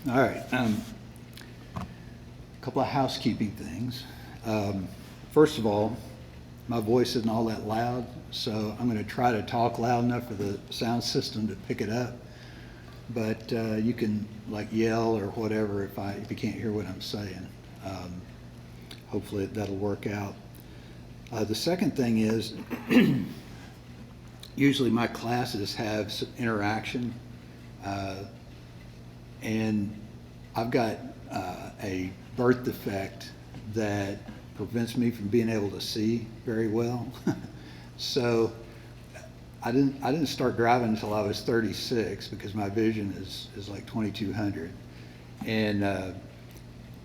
All right. A couple of housekeeping things. First of all, my voice isn't all that loud, so I'm going to try to talk loud enough for the sound system to pick it up. But you can like yell or whatever if you can't hear what I'm saying. Hopefully that'll work out. The second thing is, usually my classes have some interaction, and I've got a birth defect that prevents me from being able to see very well. So I didn't start driving until I was 36 because my vision is like 2200. And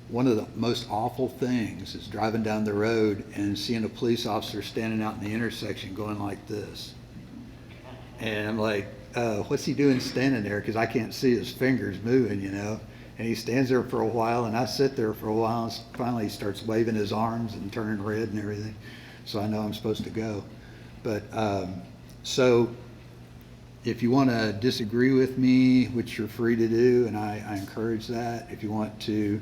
one of the most awful things is driving down the road and seeing a police officer standing out in the intersection going like this. And I'm like, what's he doing standing there? Because I can't see his fingers moving, you know. And he stands there for a while, and I sit there for a while, and finally he starts waving his arms and turning red and everything. So I know I'm supposed to go. But so if you want to disagree with me, which you're free to do, and I encourage that. If you want to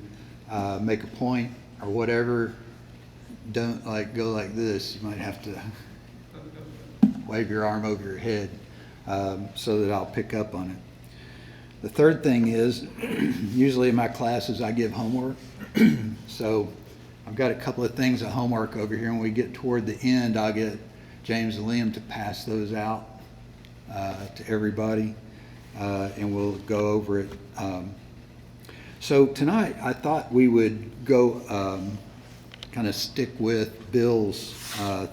make a point or whatever, don't like go like this. You might have to wave your arm over your head so that I'll pick up on it. The third thing is, usually in my classes I give homework. So I've got a couple of things of homework over here. When we get toward the end, I'll get James and Liam to pass those out to everybody, and we'll go over it. So tonight I thought we would go kind of stick with Bill's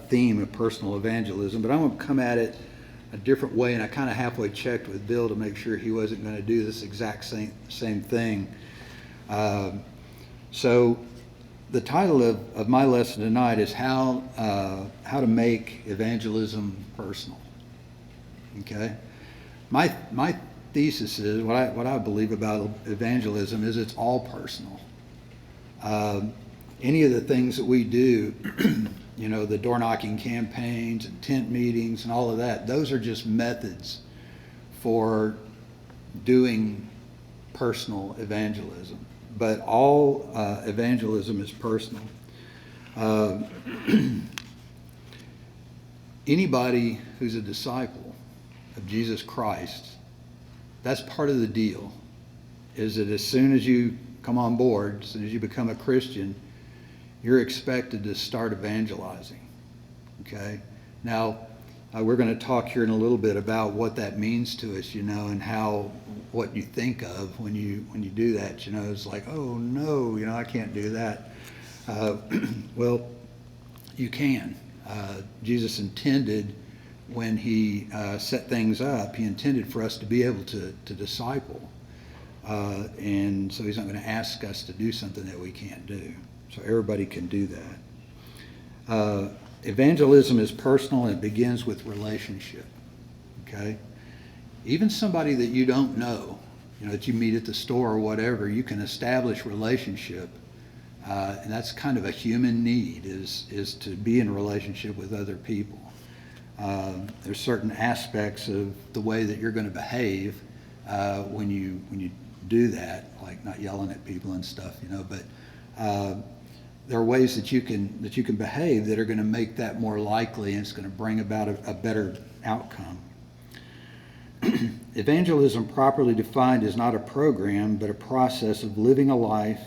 theme of personal evangelism, but I'm going to come at it a different way, and I kind of halfway checked with Bill to make sure he wasn't going to do this exact same thing. So the title of my lesson tonight is how to make evangelism personal. Okay, my thesis is what I believe about evangelism is it's all personal. Any of the things that we do, you know, the door knocking campaigns and tent meetings and all of that, those are just methods for doing personal evangelism. But all evangelism is personal. Anybody who's a disciple of Jesus Christ, that's part of the deal, is that as soon as you come on board, as soon as you become a Christian, you're expected to start evangelizing. Okay? Now, we're going to talk here in a little bit about what that means to us, you know, and what you think of when you do that. You know, it's like, oh no, you know, I can't do that. Well, you can. Jesus intended, when he set things up, he intended for us to be able to disciple. And so he's not going to ask us to do something that we can't do. So everybody can do that. Evangelism is personal, and it begins with relationship. Okay? Even somebody that you don't know, you know, that you meet at the store or whatever, you can establish relationship. And that's kind of a human need, is to be in a relationship with other people. There's certain aspects of the way that you're going to behave when you do that, like not yelling at people and stuff, you know. But there are ways that you can behave that are going to make that more likely, and it's going to bring about a better outcome. Evangelism, properly defined, is not a program, but a process of living a life,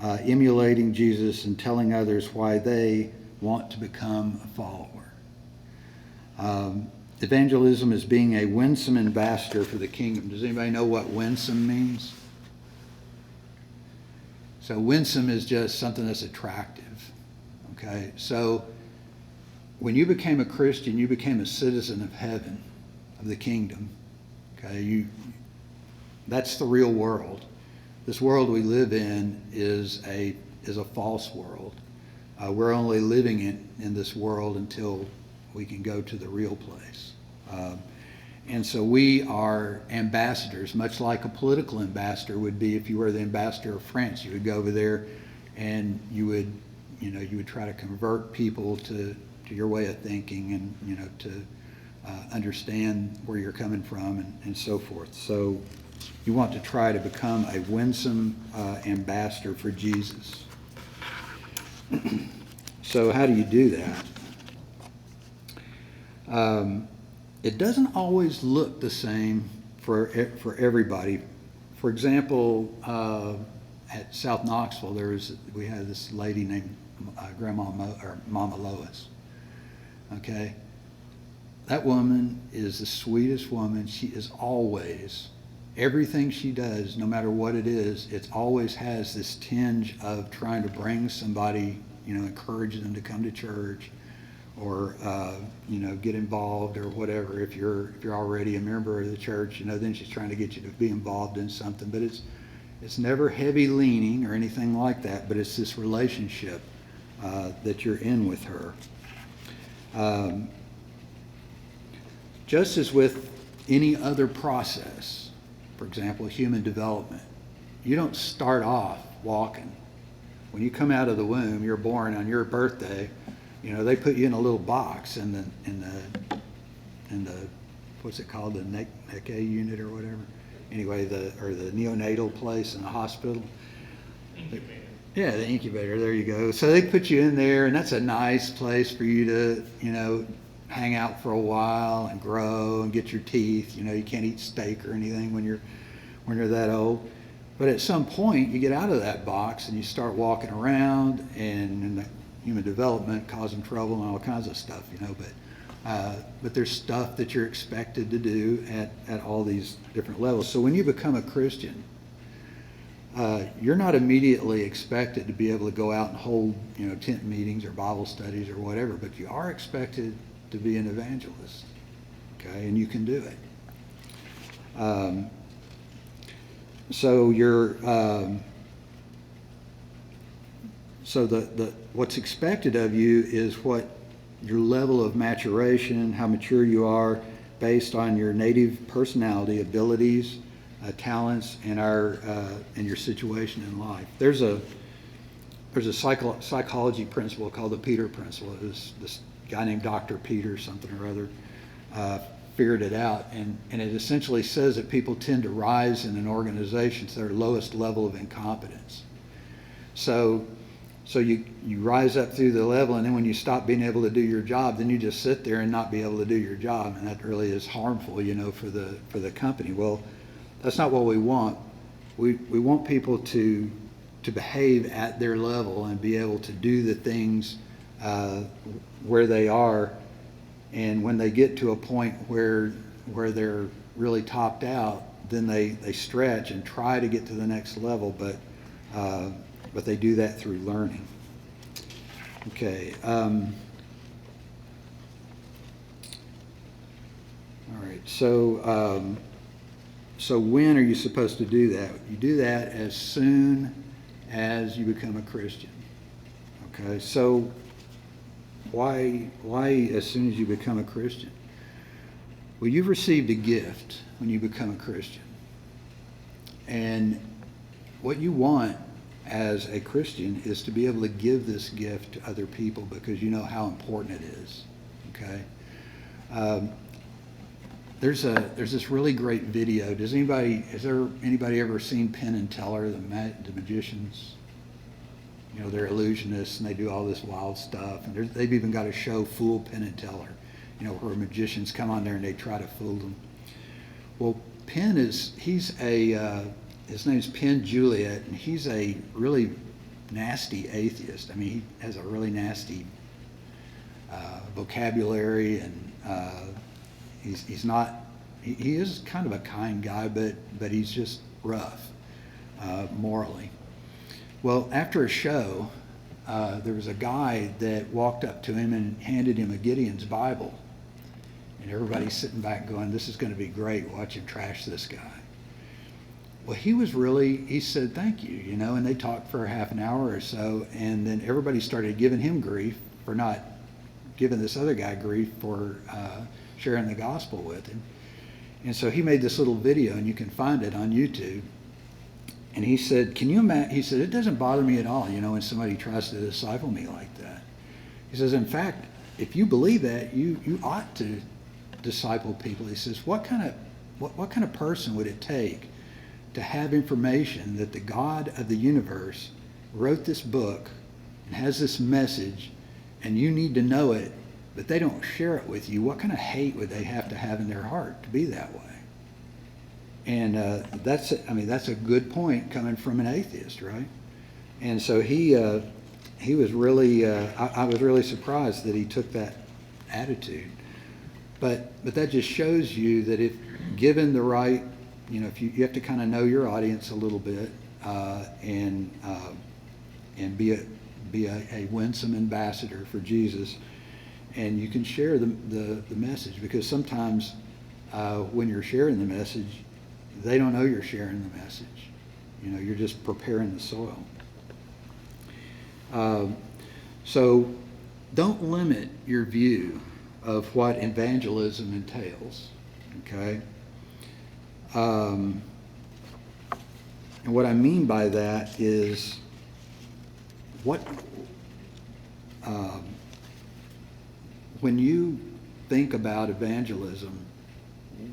emulating Jesus and telling others why they want to become a follower. Evangelism is being a winsome ambassador for the kingdom. Does anybody know what winsome means? So winsome is just something that's attractive. Okay, so when you became a Christian, you became a citizen of heaven, of the kingdom. Okay, that's the real world. This world we live in is a false world. We're only living in this world until we can go to the real place. And so we are ambassadors, much like a political ambassador would be. If you were the ambassador of France, you would go over there and you would try to convert people to your way of thinking, and to understand where you're coming from, and so forth. So You want to try to become a winsome ambassador for Jesus. So how do you do that? It doesn't always look the same for everybody. For example, at South Knoxville, we had this lady named Mama Lois. Okay, that woman is the sweetest woman. She is always, everything she does, no matter what it is, it always has this tinge of trying to bring somebody, encourage them to come to church, or get involved or whatever. If you're already a member of the church, then she's trying to get you to be involved in something. But it's never heavy leaning or anything like that. But it's this relationship that you're in with her. Just as with any other process, for example, human development, you don't start off walking. When you come out of the womb, you're born on your birthday. They put you in a little box in the what's it called, the NECA unit or whatever. Anyway, the neonatal place in the hospital. Incubator. Yeah, the incubator. There you go. So they put you in there, and that's a nice place for you to, hang out for a while and grow and get your teeth. You can't eat steak or anything when you're that old. But at some point, you get out of that box and you start walking around and in the human development, causing trouble and all kinds of stuff, But there's stuff that you're expected to do at all these different levels. So when you become a Christian, you're not immediately expected to be able to go out and hold, tent meetings or Bible studies or whatever, but you are expected to be an evangelist, okay? And you can do it. So what's expected of you is what your level of maturation, how mature you are, based on your native personality, abilities, talents, and your situation in life. There's a psychology principle called the Peter principle. It was this guy named Dr. Peter something or other figured it out, and it essentially says that people tend to rise in an organization to their lowest level of incompetence. So you rise up through the level, and then when you stop being able to do your job, then you just sit there and not be able to do your job, and that really is harmful, for the company. Well, that's not what we want. We want people to behave at their level and be able to do the things where they are, and when they get to a point where they're really topped out, then they stretch and try to get to the next level, but they do that through learning. Okay. All right. So when are you supposed to do that? You do that as soon as you become a Christian. Okay. So why as soon as you become a Christian? Well, you've received a gift when you become a Christian, and what you want as a Christian is to be able to give this gift to other people because you know how important it is. Okay. There's this really great video. Has anybody ever seen Penn and Teller, the magicians? They're illusionists and they do all this wild stuff. And they've even got a show, Fool Penn and Teller, where magicians come on there and they try to fool them. Well, Penn his name's Penn Juliet, and he's a really nasty atheist. I mean, he has a really nasty vocabulary, and he is kind of a kind guy, but he's just rough morally. Well, after a show, there was a guy that walked up to him and handed him a Gideon's Bible, and everybody's sitting back going, "This is going to be great. Watch him trash this guy." Well, he said, "Thank you," and they talked for a half an hour or so, and then everybody started giving him grief for not giving this other guy grief for sharing the gospel with him. And so he made this little video, and you can find it on YouTube. And he said, "Can you imagine?" He said, "It doesn't bother me at all, when somebody tries to disciple me like that." He says, "In fact, if you believe that, you ought to disciple people." He says, "What kind of person would it take to have information that the God of the universe wrote this book and has this message, and you need to know it, but they don't share it with you, what kind of hate would they have to have in their heart to be that way? And that's a good point coming from an atheist, right? And so he was really, I was really surprised that he took that attitude. But that just shows you that if given the right, if you have to kind of know your audience a little bit, and be a winsome ambassador for Jesus, and you can share the message, because sometimes when you're sharing the message, they don't know you're sharing the message. You're just preparing the soil. So don't limit your view of what evangelism entails, okay? And what I mean by that is when you think about evangelism,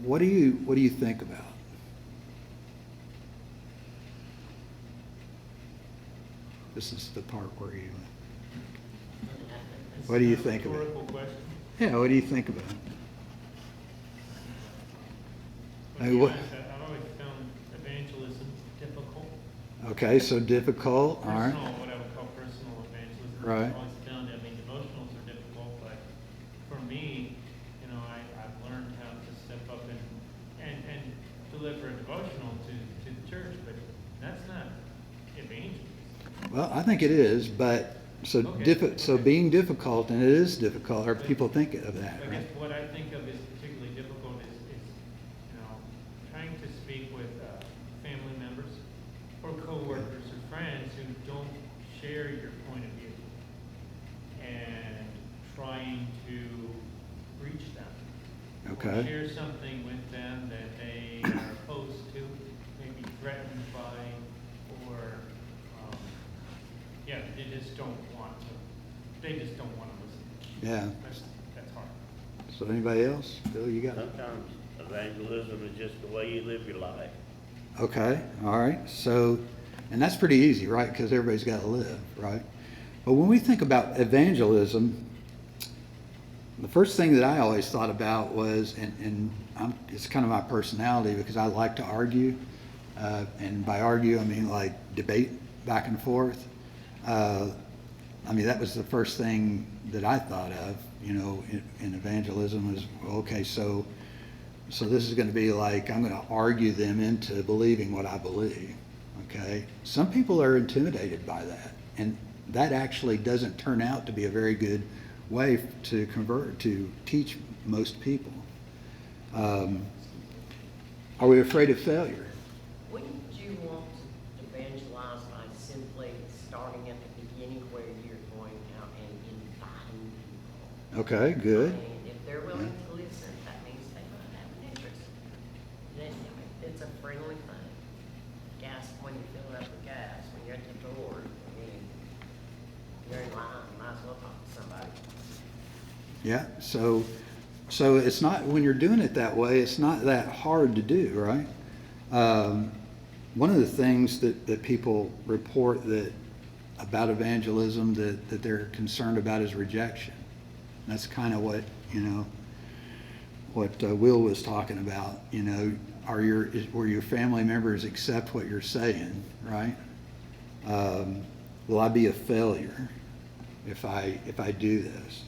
what do you think about? This is the part where you. What do you think about? Yeah, what do you think about? I've always found evangelism difficult. Okay, so difficult. All right. What I would call personal evangelism. Right. I've always found it. Devotionals are difficult, but for me, I've learned how to step up and deliver a devotional to the church, but that's not evangelism. Well, I think it is, but so being difficult, and it is difficult, or people think of that, I right? guess what I think of as particularly difficult is trying to speak with family members or coworkers or friends who don't share your point of view, and trying to reach them. Okay. Or share something with them that they are opposed to, maybe threatened by, or they just don't want to. They just don't want to listen. Yeah. That's hard. So anybody else? Bill, you got it? Sometimes evangelism is just the way you live your life. Okay. All right. So, and that's pretty easy, right? Because everybody's got to live, right? But when we think about evangelism, the first thing that I always thought about was, it's kind of my personality, because I like to argue, and by argue I mean like debate back and forth. That was the first thing that I thought of, in evangelism, was, okay, so this is going to be like, I'm going to argue them into believing what I believe, okay? Some people are intimidated by that, and that actually doesn't turn out to be a very good way to teach most people. Are we afraid of failure? Wouldn't you want to evangelize by simply starting at the beginning where you're going out and inviting people? Okay, good. And if they're willing to listen, that means they might have an interest. Then it's a friendly thing. Gas, when you fill up the gas, when you're at the door, you're in line, you might as well talk to somebody. Yeah, so it's not, when you're doing it that way, it's not that hard to do, right? One of the things that people report about evangelism that they're concerned about is rejection. That's kind of what Will was talking about. Will your family members accept what you're saying, right? Will I be a failure if I do this?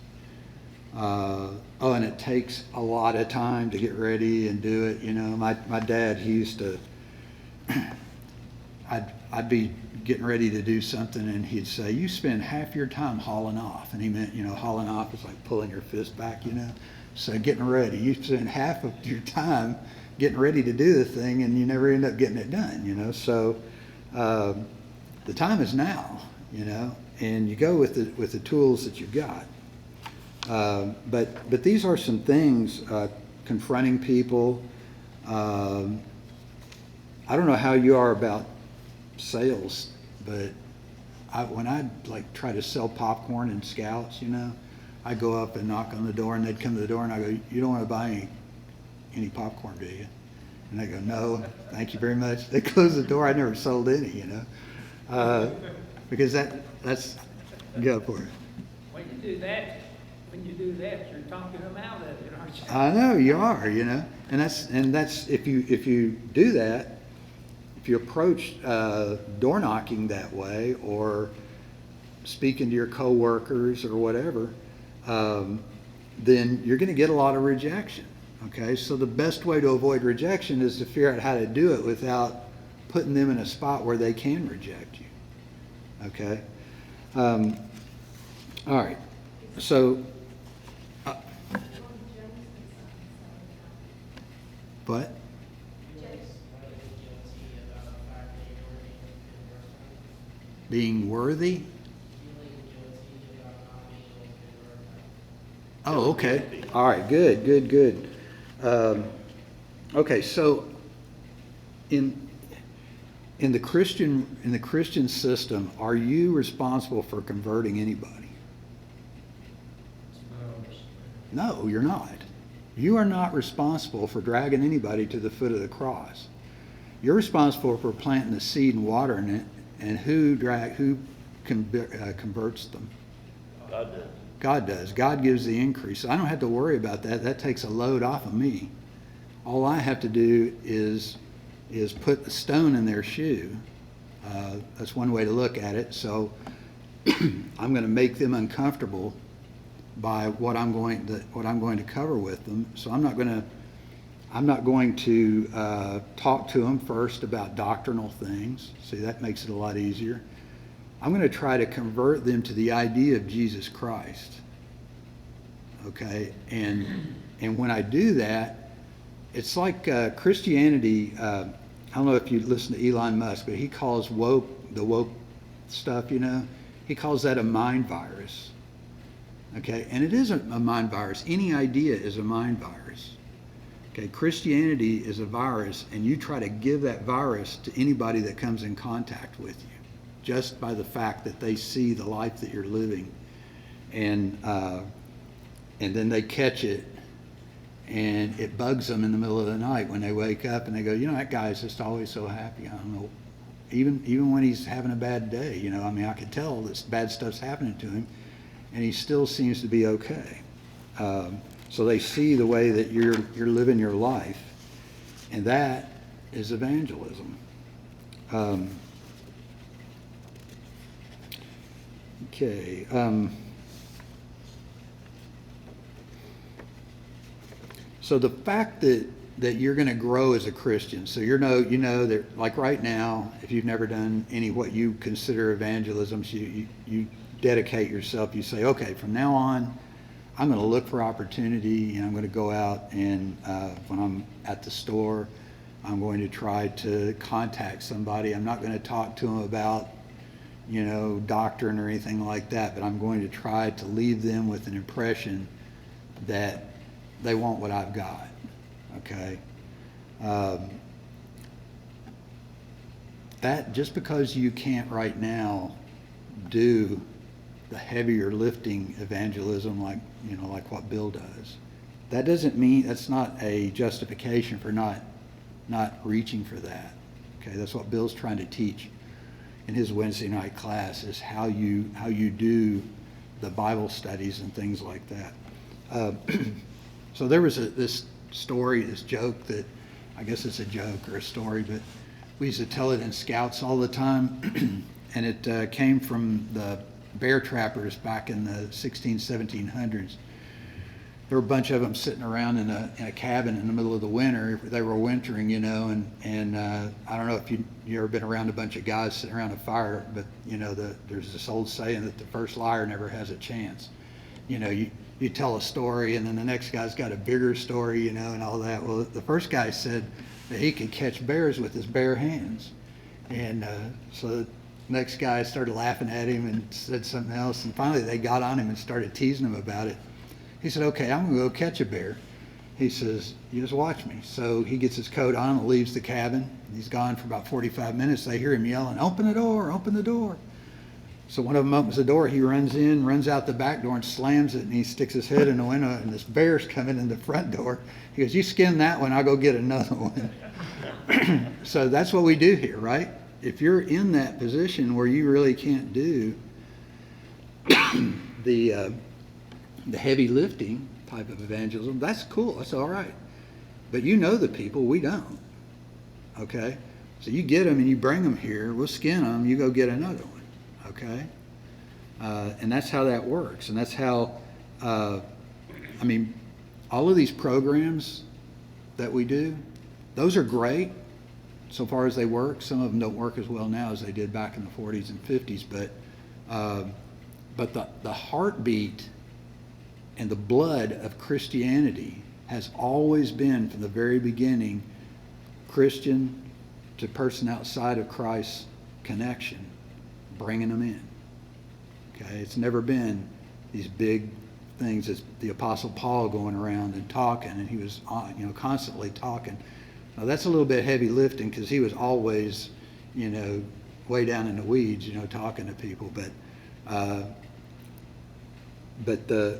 And it takes a lot of time to get ready and do it. My dad, he used to, I'd be getting ready to do something, and he'd say, you spend half your time hauling off. And he meant, hauling off is like pulling your fist back, So getting ready, you spend half of your time getting ready to do the thing, and you never end up getting it done, So the time is now, and you go with the tools that you've got. But these are some things, confronting people. I don't know how you are about sales, but when I try to sell popcorn in Scouts, I go up and knock on the door, and they'd come to the door, and I go, you don't want to buy any popcorn, do you? And they go, no, thank you very much. They close the door. I never sold any, because that's, go for it. When you do that, you're talking them out of it, aren't you? I know you are, and that's if you do that, if you approach door knocking that way, or speaking to your coworkers or whatever, then you're going to get a lot of rejection. Okay, so the best way to avoid rejection is to figure out how to do it without putting them in a spot where they can reject you. Okay, all right, so. But being worthy. Oh, okay. All right. Good. Okay. So, in the Christian system, are you responsible for converting anybody? No, you're not. You are not responsible for dragging anybody to the foot of the cross. You're responsible for planting the seed and watering it, and who converts them? God does. God does. God gives the increase. So I don't have to worry about that. That takes a load off of me. All I have to do is put the stone in their shoe. That's one way to look at it. So I'm going to make them uncomfortable by what I'm going to cover with them. So I'm not going to talk to them first about doctrinal things. See, that makes it a lot easier. I'm going to try to convert them to the idea of Jesus Christ. Okay, and when I do that, it's like Christianity. I don't know if you listen to Elon Musk, but he calls the woke stuff. He calls that a mind virus. Okay, and it isn't a mind virus. Any idea is a mind virus. Okay, Christianity is a virus, and you try to give that virus to anybody that comes in contact with you, just by the fact that they see the life that you're living, and then they catch it, and it bugs them in the middle of the night when they wake up and they go, that guy's just always so happy. I don't know, even when he's having a bad day, I could tell this bad stuff's happening to him, and he still seems to be okay. So they see the way that you're living your life, and that is evangelism. Okay. So the fact that you're going to grow as a Christian, so you know that, like right now, if you've never done any what you consider evangelism, so you dedicate yourself. You say, okay, from now on, I'm going to look for opportunity, and I'm going to go out, and when I'm at the store, I'm going to try to contact somebody. I'm not going to talk to them about, doctrine or anything like that, but I'm going to try to leave them with an impression that they want what I've got. Okay? That just because you can't right now do the heavier lifting evangelism like what Bill does, that doesn't mean, that's not a justification for not reaching for that. Okay, that's what Bill's trying to teach in his Wednesday night class, is how you do the Bible studies and things like that. So there was this joke that, I guess it's a joke or a story, but we used to tell it in Scouts all the time, and it came from the bear trappers back in the 1700s. There were a bunch of them sitting around in a cabin in the middle of the winter. They were wintering, and I don't know if you ever been around a bunch of guys sitting around a fire, but there's this old saying that the first liar never has a chance. You tell a story, and then the next guy's got a bigger story, and all that. Well, the first guy said that he could catch bears with his bare hands, and so the next guy started laughing at him and said something else, and finally they got on him and started teasing him about it. He said, okay, I'm going to go catch a bear. He says, you just watch me. So he gets his coat on and leaves the cabin. He's gone for about 45 minutes. They hear him yelling, open the door, open the door. So one of them opens the door, he runs in, runs out the back door and slams it, and he sticks his head in the window, and this bear's coming in the front door. He goes, you skin that one, I'll go get another one. So that's what we do here, right? If you're in that position where you really can't do the heavy lifting type of evangelism, that's cool, that's all right. But you know the people, we don't. Okay? So you get them and you bring them here, we'll skin them, you go get another one. Okay? And that's how that works. And that's how, all of these programs that we do, those are great so far as they work. Some of them don't work as well now as they did back in the 40s and 50s, but the heartbeat and the blood of Christianity has always been, from the very beginning, Christian to person outside of Christ's connection, bringing them in. Okay, it's never been these big things as the Apostle Paul going around and talking, and he was constantly talking. Now that's a little bit heavy lifting because he was always, way down in the weeds, talking to people. But the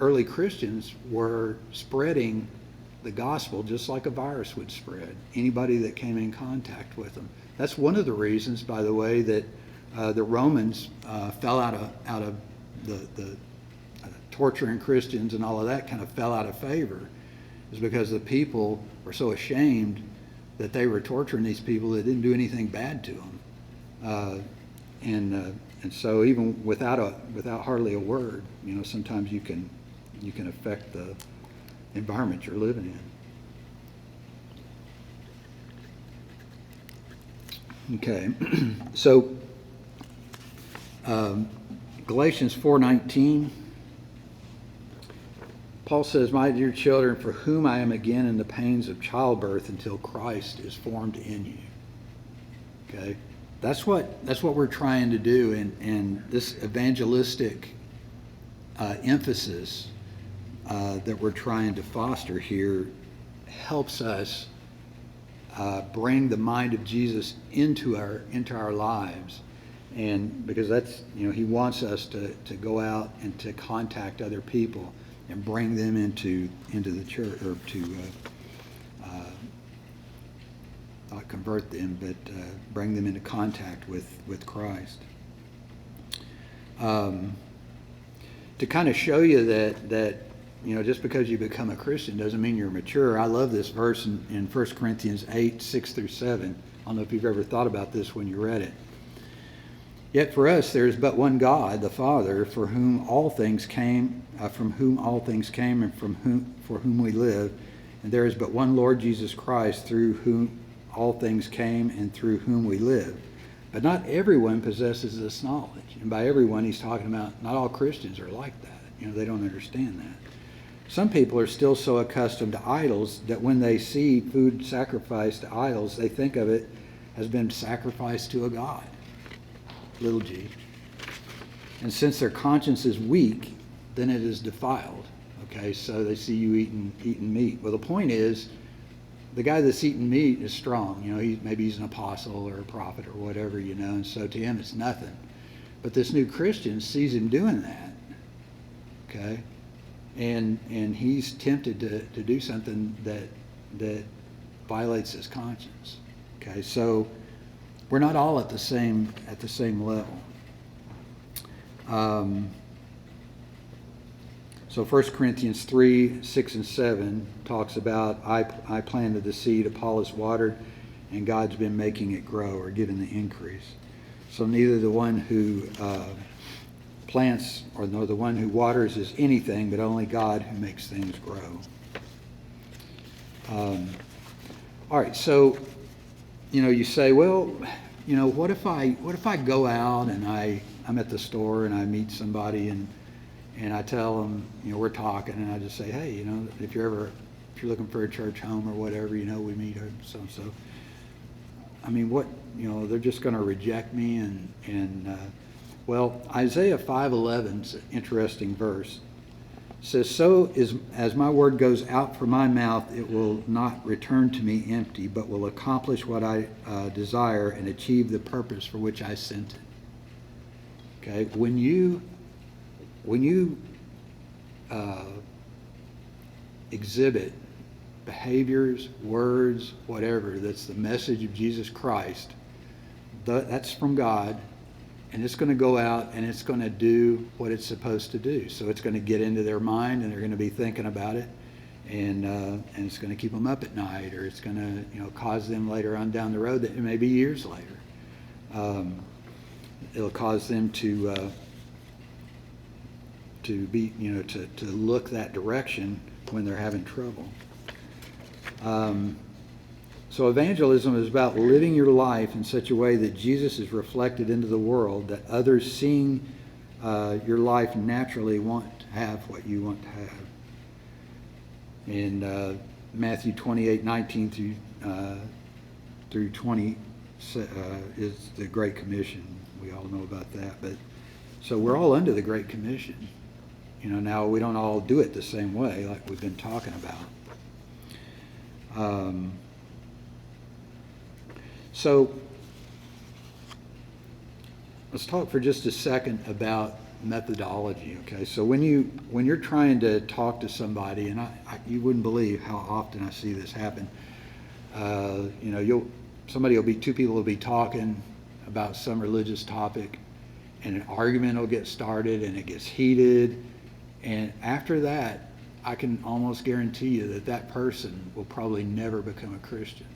early Christians were spreading the gospel just like a virus would spread. Anybody that came in contact with them. That's one of the reasons, by the way, that the Romans fell out of the torturing Christians and all of that kind of fell out of favor, is because the people were so ashamed that they were torturing these people that didn't do anything bad to them. And so even without hardly a word, sometimes you can affect the environment you're living in. Okay, so Galatians 4:19, Paul says, "My dear children, for whom I am again in the pains of childbirth until Christ is formed in you." Okay, that's what we're trying to do, and this evangelistic emphasis that we're trying to foster here helps us bring the mind of Jesus into our lives, and because that's he wants us to go out and to contact other people and bring them into the church, or to not convert them, but bring them into contact with Christ. To kind of show you that just because you become a Christian doesn't mean you're mature. I love this verse in 1 Corinthians 8:6-7. I don't know if you've ever thought about this when you read it. "Yet for us there is but one God, the Father, for whom all things came, and for whom we live. And there is but one Lord Jesus Christ, through whom all things came and through whom we live. But not everyone possesses this knowledge." And by everyone, he's talking about not all Christians are like that. They don't understand that. "Some people are still so accustomed to idols that when they see food sacrificed to idols, they think of it as been sacrificed to a god, little g. And since their conscience is weak, then it is defiled." Okay, so they see you eating meat. Well, the point is, the guy that's eating meat is strong. Maybe he's an apostle or a prophet or whatever, and so to him it's nothing. But this new Christian sees him doing that, okay? And he's tempted to do something that violates his conscience. Okay, so we're not all at the same level. So 1 Corinthians 3:6-7 talks about, I planted the seed, Apollos watered, and God's been making it grow or giving the increase. So neither the one who plants nor the one who waters is anything, but only God who makes things grow. All right, so you say, well, what if I go out and I'm at the store and I meet somebody and I tell them, we're talking, and I just say, hey, if you're looking for a church home or whatever, we meet so. What, they're just going to reject me and well, Isaiah 5:11 is an interesting verse. It says, "So as my word goes out from my mouth, it will not return to me empty, but will accomplish what I desire and achieve the purpose for which I sent it." Okay, when you exhibit behaviors, words, whatever, that's the message of Jesus Christ, that's from God, and it's going to go out and it's going to do what it's supposed to do. So it's going to get into their mind, and they're going to be thinking about it, and it's going to keep them up at night, or it's going to cause them later on down the road, that it may be years later. It'll cause them to be to look that direction when they're having trouble. So evangelism is about living your life in such a way that Jesus is reflected into the world, that others seeing your life naturally want to have what you want to have. In Matthew 28:19 through 20 is the Great Commission. We all know about that. But so we're all under the Great Commission. Now we don't all do it the same way, like we've been talking about. So let's talk for just a second about methodology. Okay, so when you're trying to talk to somebody, and you wouldn't believe how often I see this happen. Two people will be talking about some religious topic, and an argument will get started, and it gets heated, and after that, I can almost guarantee you that person will probably never become a Christian.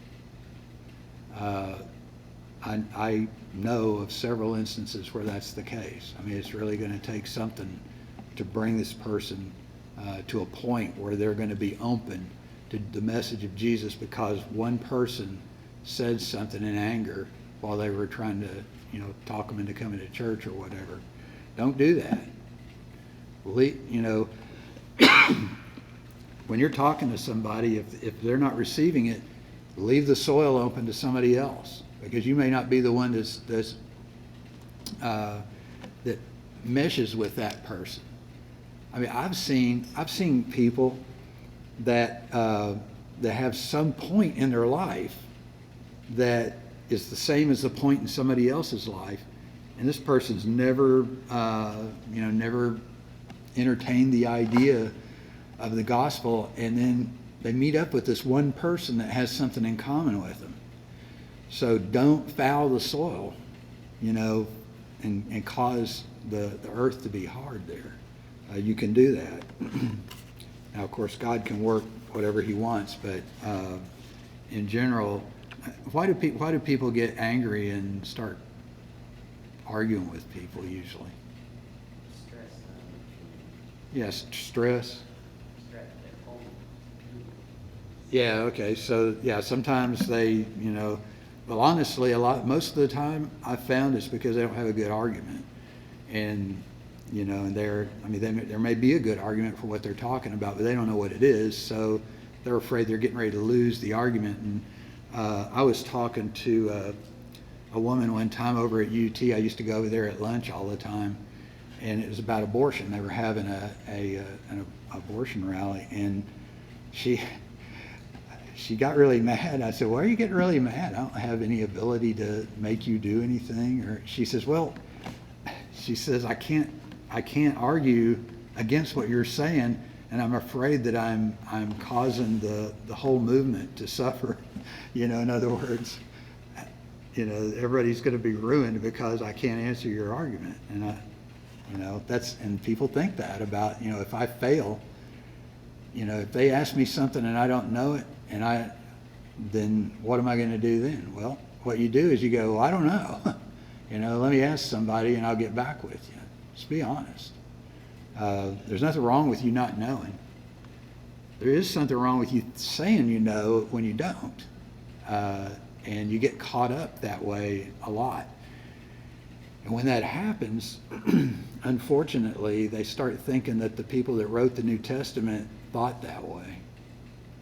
I know of several instances where that's the case. I mean, it's really going to take something to bring this person to a point where they're going to be open to the message of Jesus because one person said something in anger while they were trying to, talk them into coming to church or whatever. Don't do that. When you're talking to somebody, if they're not receiving it, leave the soil open to somebody else, because you may not be the one that meshes with that person. I mean, I've seen people that have some point in their life that is the same as the point in somebody else's life, and this person's never entertained the idea of the gospel, and then they meet up with this one person that has something in common with them. So don't foul the soil, and cause the earth to be hard there. You can do that. Now, of course, God can work whatever He wants, but in general, why do people get angry and start arguing with people usually? Stress. Yes, stress. Stress at home. Yeah, okay. So, yeah, sometimes they, well, honestly, most of the time I've found it's because they don't have a good argument. And, and there may be a good argument for what they're talking about, but they don't know what it is. So they're afraid they're getting ready to lose the argument. And I was talking to a woman one time over at UT. I used to go over there at lunch all the time. And it was about abortion. They were having an abortion rally, and she got really mad. I said, "Why are you getting really mad? I don't have any ability to make you do anything." Or she says, "I can't argue against what you're saying, and I'm afraid that I'm causing the whole movement to suffer." In other words, everybody's going to be ruined because I can't answer your argument, and and people think that about, if I fail, if they ask me something and I don't know it, then what am I going to do then? Well, what you do is you go, I don't know. Let me ask somebody and I'll get back with you. Just be honest. There's nothing wrong with you not knowing. There is something wrong with you saying you know when you don't. And you get caught up that way a lot. And when that happens, unfortunately, they start thinking that the people that wrote the New Testament thought that way.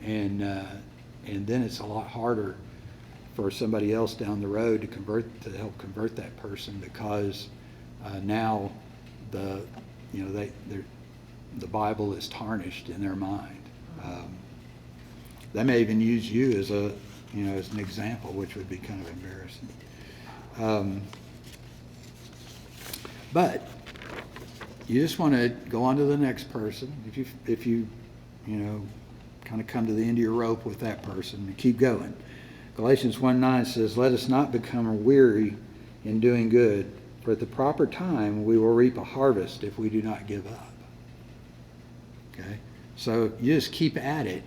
And then it's a lot harder for somebody else down the road to help convert that person, because now the Bible is tarnished in their mind. They may even use you as an example, which would be kind of embarrassing. But you just want to go on to the next person. If you kind of come to the end of your rope with that person and keep going. Galatians 1:9 says, "Let us not become weary in doing good, for at the proper time we will reap a harvest if we do not give up." Okay? So you just keep at it,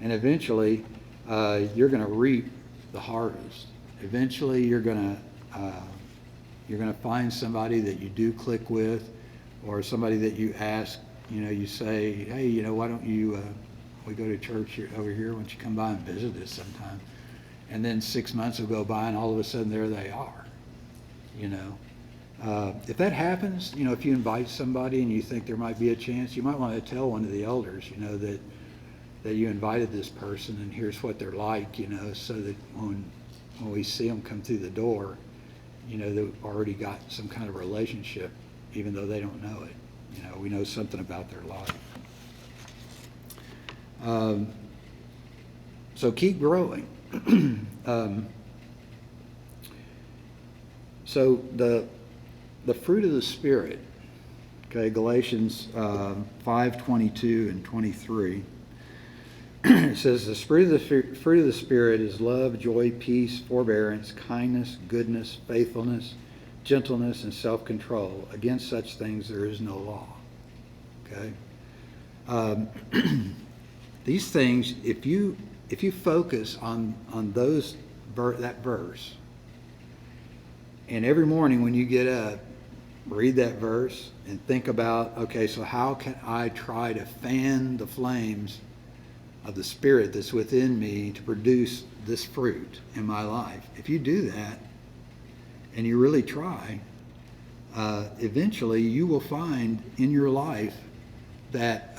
and eventually you're going to reap the harvest. Eventually you're going to find somebody that you do click with, or somebody that you ask, you say, "Hey, why don't you, we go to church over here, why don't you come by and visit us sometime?" And then 6 months will go by and all of a sudden there they are. If that happens, if you invite somebody and you think there might be a chance, you might want to tell one of the elders, that you invited this person and here's what they're like, so that when we see them come through the door, they've already got some kind of relationship, even though they don't know it. We know something about their life. So keep growing. So the fruit of the Spirit, okay, Galatians 5:22 and 23. It says, "The fruit of the Spirit is love, joy, peace, forbearance, kindness, goodness, faithfulness, gentleness, and self-control. Against such things there is no law." Okay? These things, if you focus on that verse, and every morning when you get up, read that verse and think about, okay, so how can I try to fan the flames of the Spirit that's within me to produce this fruit in my life? If you do that and you really try, eventually you will find in your life that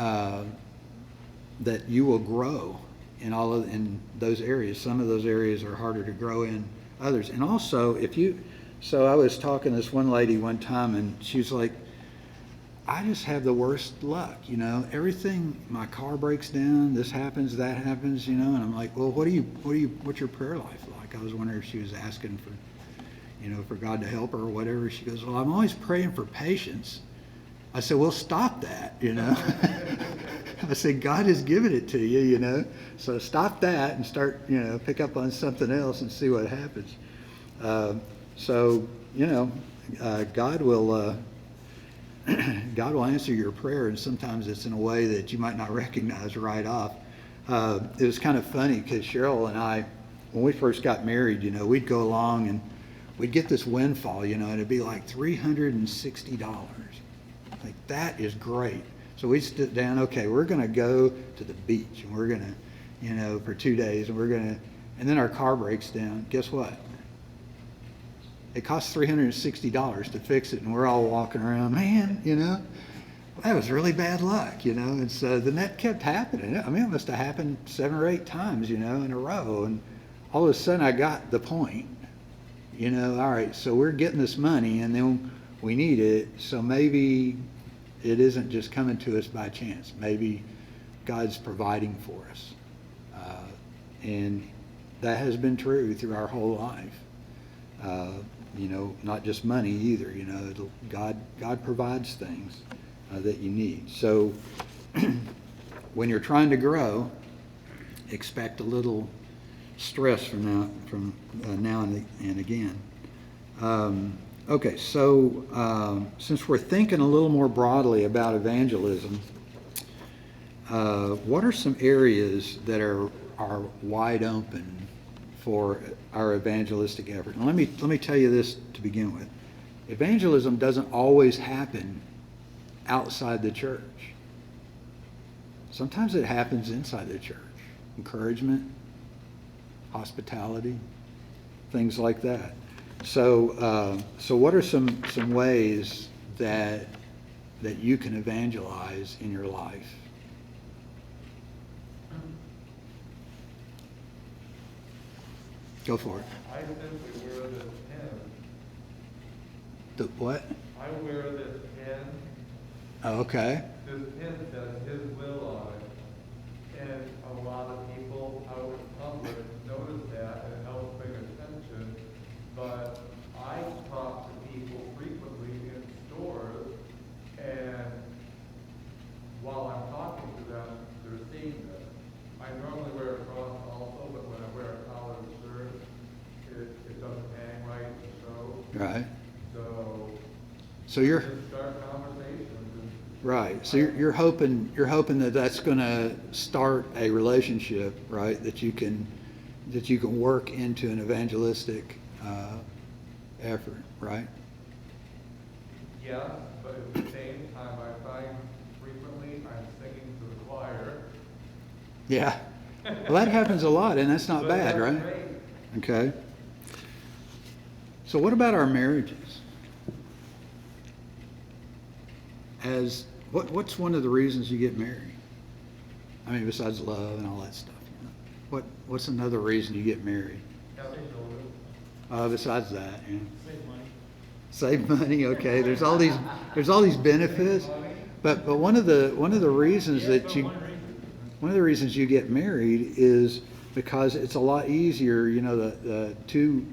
that you will grow in those areas. Some of those areas are harder to grow in others. And also, so I was talking to this one lady one time, and she was like, "I just have the worst luck, everything, my car breaks down, this happens, that happens, and I'm like, "Well, what's your prayer life like?" I was wondering if she was asking for God to help her or whatever. She goes, "Well, I'm always praying for patience." I said, "Well, stop that, I said, "God has given it to you, so stop that and start, pick up on something else and see what happens." God will God will answer your prayer, and sometimes it's in a way that you might not recognize right off. It was kind of funny because Cheryl and I, when we first got married, we'd go along and we'd get this windfall, and it'd be like $360. Like, that is great. So we'd sit down, okay, we're going to go to the beach, and we're going to, for 2 days, and then our car breaks down. Guess what? It costs $360 to fix it, and we're all walking around, man, that was really bad luck, and so then that kept happening. I mean, it must have happened 7 or 8 times, in a row, and all of a sudden I got the point, all right, so we're getting this money, and then we need it, so maybe it isn't just coming to us by chance. Maybe God's providing for us, and that has been true through our whole life. Not just money either. God provides things that you need. So when you're trying to grow, expect a little stress from now and again. Okay, so since we're thinking a little more broadly about evangelism, what are some areas that are wide open for our evangelistic effort? And let me tell you this to begin with. Evangelism doesn't always happen outside the church. Sometimes it happens inside the church. Encouragement, hospitality, things like that. So what are some ways that you can evangelize in your life? Go for it. I simply wear this pin. The what? I wear this pin. Oh, okay. This pin says His will on it. And a lot of people out in public notice that and it helps bring attention. But I talk to people frequently in Right. So So you're, just start conversations and. right, so you're hoping that that's gonna start a relationship, right? That you can work into an evangelistic, effort, right? Yes, but at the same time, I find frequently I'm singing to the choir. Yeah. Well, that happens a lot, and that's not But bad, that's right? great. Okay. So what about our marriages? What's one of the reasons you get married? I mean, besides love and all that stuff. You know? What's another reason you get married? Besides that, yeah. Save money. Save money, okay. There's all these benefits. But one of the reasons Yes, that but you one of the reasons you get married is because it's a lot easier, you know, the two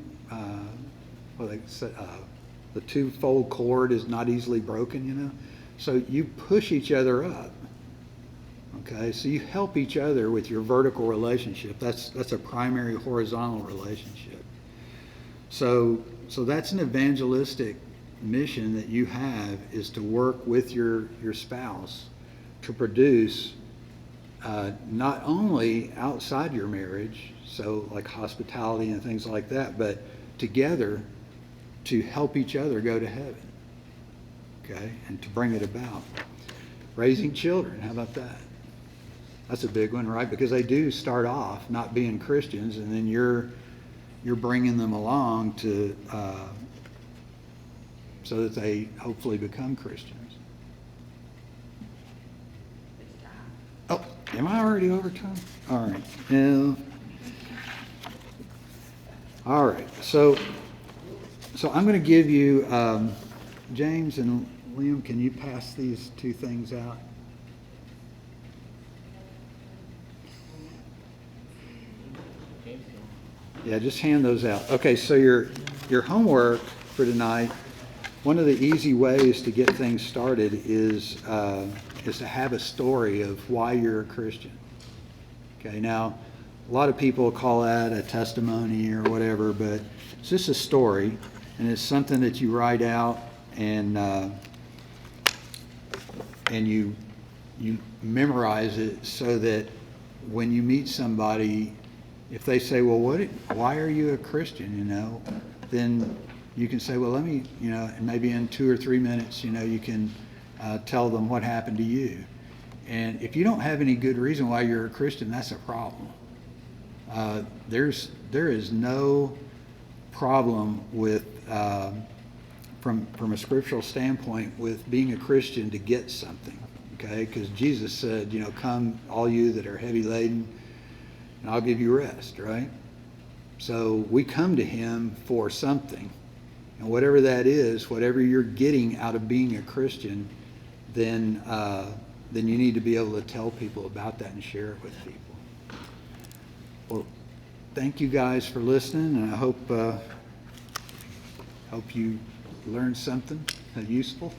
what they say, the two-fold cord is not easily broken, you know. So you push each other up. Okay, so you help each other with your vertical relationship. That's a primary horizontal relationship. So that's an evangelistic mission that you have, is to work with your spouse to produce not only outside your marriage, so like hospitality and things like that, but together to help each other go to heaven. Okay, and to bring it about. Raising children, how about that? That's a big one, right? Because they do start off not being Christians, and then you're bringing them along to so that they hopefully become Christians. Oh, am I already over time? All right. Yeah. All right. So I'm going to give you James and Liam. Can you pass these two things out? Yeah, just hand those out. Okay, so your homework for tonight, one of the easy ways to get things started is to have a story of why you're a Christian. Okay, now a lot of people call that a testimony or whatever, but it's just a story, and it's something that you write out and you memorize it so that when you meet somebody, if they say, well, why are you a Christian, you know, then you can say, well, let me, you know, and maybe in 2 or 3 minutes, you know, you can tell them what happened to you. And if you don't have any good reason why you're a Christian, that's a problem. There is no problem with, from a scriptural standpoint, with being a Christian to get something, okay? Because Jesus said, you know, come all you that are heavy laden, and I'll give you rest, right? So we come to him for something. And whatever that is, whatever you're getting out of being a Christian, then you need to be able to tell people about that and share it with people. Well, thank you guys for listening, and I hope you learned something useful.